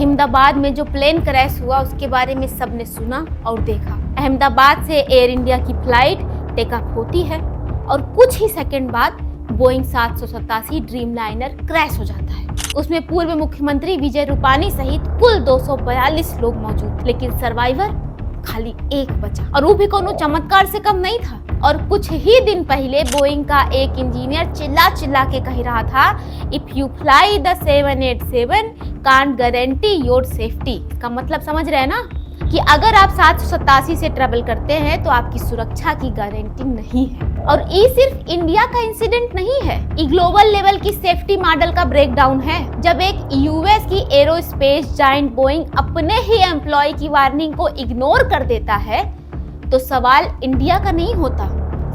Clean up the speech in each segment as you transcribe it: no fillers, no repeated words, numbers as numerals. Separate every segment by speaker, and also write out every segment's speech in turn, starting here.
Speaker 1: अहमदाबाद में जो plane crash हुआ उसके बारे में सबने सुना और देखा। अहमदाबाद से एयर इंडिया की फ्लाइट टेक ऑफ होती है और कुछ ही सेकंड बाद बोइंग 787 ड्रीमलाइनर क्रैश हो जाता है। उसमें पूर्व मुख्यमंत्री विजय रूपानी सहित कुल 242 लोग मौजूद, लेकिन सर्वाइवर खाली एक बचा, और वो भी कोनो चमत्कार से कम नहीं था। और कुछ ही दिन पहले बोइंग का एक इंजीनियर चिल्ला चिल्ला के कह रहा था, if you fly the 787 can't guarantee your safety. इसका मतलब समझ रहे हैं ना कि अगर आप 787 से ट्रेवल करते हैं तो आपकी सुरक्षा की गारंटी नहीं है। और ये सिर्फ इंडिया का इंसिडेंट नहीं है, ये ग्लोबल लेवल की सेफ्टी मॉडल का ब्रेकडाउन है। जब एक यूएस की एरोस्पेस जायंट बोइंग अपने ही एम्प्लॉय की वार्निंग को इग्नोर कर देता है तो सवाल इंडिया का नहीं होता,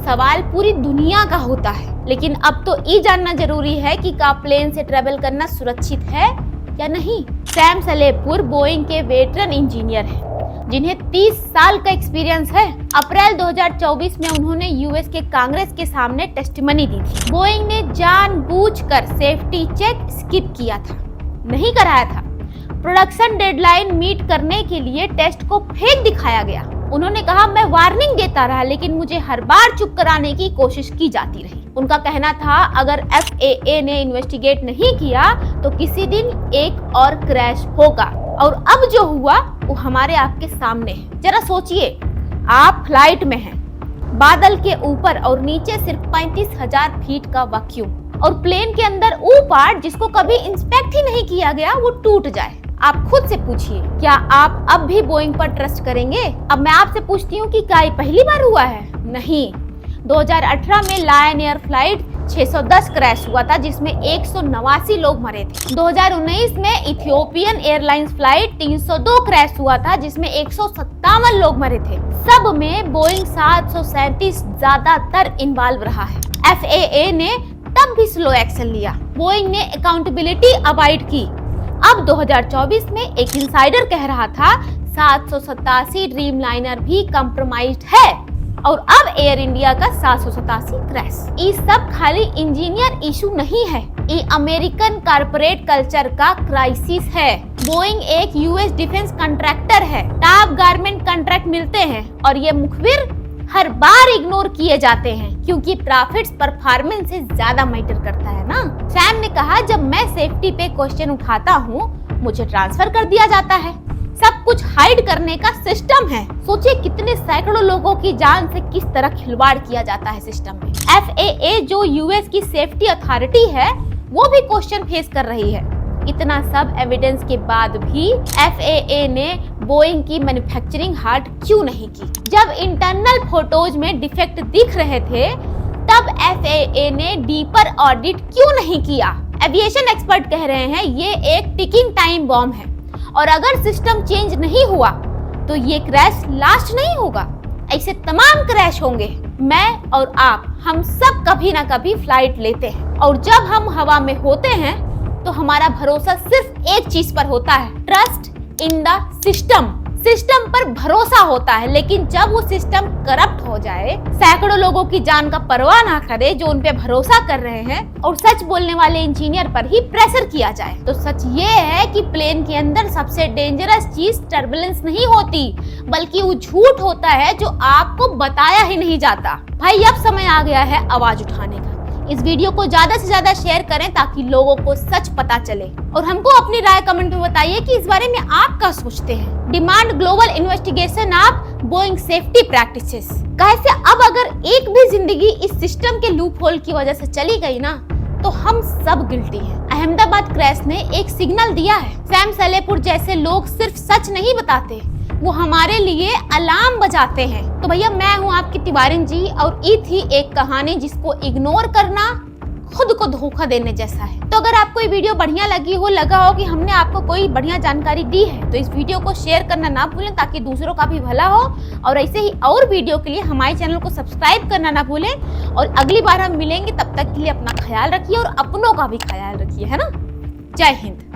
Speaker 1: सवाल पूरी दुनिया का होता है। लेकिन अब तो ये जानना जरूरी है कि क्या प्लेन से ट्रेवल करना सुरक्षित है या नहीं। सैम सलेहपुर बोइंग के वेटरन इंजीनियर हैं जिन्हें 30 साल का एक्सपीरियंस है। अप्रैल 2024 में उन्होंने यूएस के कांग्रेस के सामने टेस्टिमनी दी थी। बोइंग ने जानबूझकर सेफ्टी चेक स्किप किया था, नहीं कराया था। प्रोडक्शन डेडलाइन मीट करने के लिए टेस्ट को फेक दिखाया गया। उन्होंने कहा, मैं वार्निंग देता रहा लेकिन मुझे हर बार चुप कराने की कोशिश की जाती रही। उनका कहना था अगर FAA ने इन्वेस्टिगेट नहीं किया तो किसी दिन एक और क्रैश होगा, और अब जो हुआ वो हमारे आपके सामने है। जरा सोचिए, आप फ्लाइट में हैं, बादल के ऊपर और नीचे सिर्फ 35,000 फीट का वैक्यूम, और प्लेन के अंदर वो पार्ट जिसको कभी इंस्पेक्ट ही नहीं किया गया वो टूट जाए। आप खुद से पूछिए, क्या आप अब भी बोइंग पर ट्रस्ट करेंगे? अब मैं आपसे पूछती हूँ कि क्या ये पहली बार हुआ है? नहीं। 2018 में लायन एयर फ्लाइट 610 क्रैश हुआ था जिसमें 189 लोग मरे थे। 2019 में इथियोपियन एयरलाइंस फ्लाइट 302 क्रैश हुआ था जिसमें 157 लोग मरे थे। सब में बोइंग 737 ज्यादातर इन्वॉल्व रहा है। FAA ने तब भी स्लो एक्शन लिया, बोइंग ने अकाउंटेबिलिटी अवॉइड की। अब 2024 में एक इनसाइडर कह रहा था 787 ड्रीमलाइनर भी कंप्रोमाइज्ड है, और अब एयर इंडिया का 787 क्रैश। ये सब खाली इंजीनियर इशू नहीं है, ये अमेरिकन कॉर्पोरेट कल्चर का क्राइसिस है। बोइंग एक यूएस डिफेंस कॉन्ट्रैक्टर है, टॉप गारमेंट कॉन्ट्रैक्ट मिलते हैं और ये मुखबिर हर बार इग्नोर किए जाते हैं क्योंकि प्रॉफिट्स परफॉर्मेंस से ज्यादा मैटर करता है ना। सैम ने कहा, जब मैं सेफ्टी पे क्वेश्चन उठाता हूँ मुझे ट्रांसफर कर दिया जाता है। सब कुछ हाइड करने का सिस्टम है। सोचिए कितने सैकड़ों लोगों की जान से किस तरह खिलवाड़ किया जाता है सिस्टम में। FAA जो यूएस की सेफ्टी अथॉरिटी है वो भी क्वेश्चन फेस कर रही है। इतना सब एविडेंस के बाद भी FAA ने बोइंग की मैन्युफैक्चरिंग हार्ट क्यों नहीं की? जब इंटरनल फोटोज में डिफेक्ट दिख रहे थे तब FAA ने डीपर ऑडिट क्यों नहीं किया? एविएशन एक्सपर्ट कह रहे हैं ये एक टिकिंग टाइम बॉम्ब है और अगर सिस्टम चेंज नहीं हुआ तो ये क्रैश लास्ट नहीं होगा। ऐसे तमाम क्रैश होंगे। मैं और आप, हम सब कभी ना कभी फ्लाइट लेते हैं और जब हम हवा में होते हैं तो हमारा भरोसा सिर्फ एक चीज पर होता है, trust in the system. System पर भरोसा होता है, लेकिन जब वो सिस्टम करप्ट हो जाए, सैकड़ों लोगों की जान का परवाह ना करे जो उन पे भरोसा कर रहे हैं, और सच बोलने वाले इंजीनियर पर ही प्रेशर किया जाए, तो सच ये है कि प्लेन के अंदर सबसे डेंजरस चीज टर्बुलेंस नहीं होती बल्कि वो झूठ होता है जो आपको बताया ही नहीं जाता। भाई अब समय आ गया है आवाज उठाने का। इस वीडियो को ज्यादा से ज्यादा शेयर करें ताकि लोगों को सच पता चले, और हमको अपनी राय कमेंट में बताइए कि इस बारे में आप क्या सोचते हैं। Demand global investigation of Boeing safety practices. कैसे अब अगर एक भी जिंदगी इस सिस्टम के लूप होल की वजह से चली गई ना तो हम सब गिल्टी हैं। अहमदाबाद क्रैश ने एक सिग्नल दिया है। सैम सलेहपुर जैसे लोग सिर्फ सच नहीं बताते, वो हमारे लिए अलार्म बजाते हैं। तो भैया मैं हूँ आपकी तिवारी जी, और ये थी एक कहानी जिसको इग्नोर करना खुद को धोखा देने जैसा है। तो अगर आपको ये वीडियो बढ़िया लगी हो, लगा हो कि हमने आपको कोई बढ़िया जानकारी दी है, तो इस वीडियो को शेयर करना ना भूलें ताकि दूसरों का भी भला हो। और ऐसे ही और वीडियो के लिए हमारे चैनल को सब्सक्राइब करना ना भूलें। और अगली बार हम मिलेंगे, तब तक के लिए अपना ख्याल रखिए और अपनों का भी ख्याल रखिए, है ना। जय हिंद।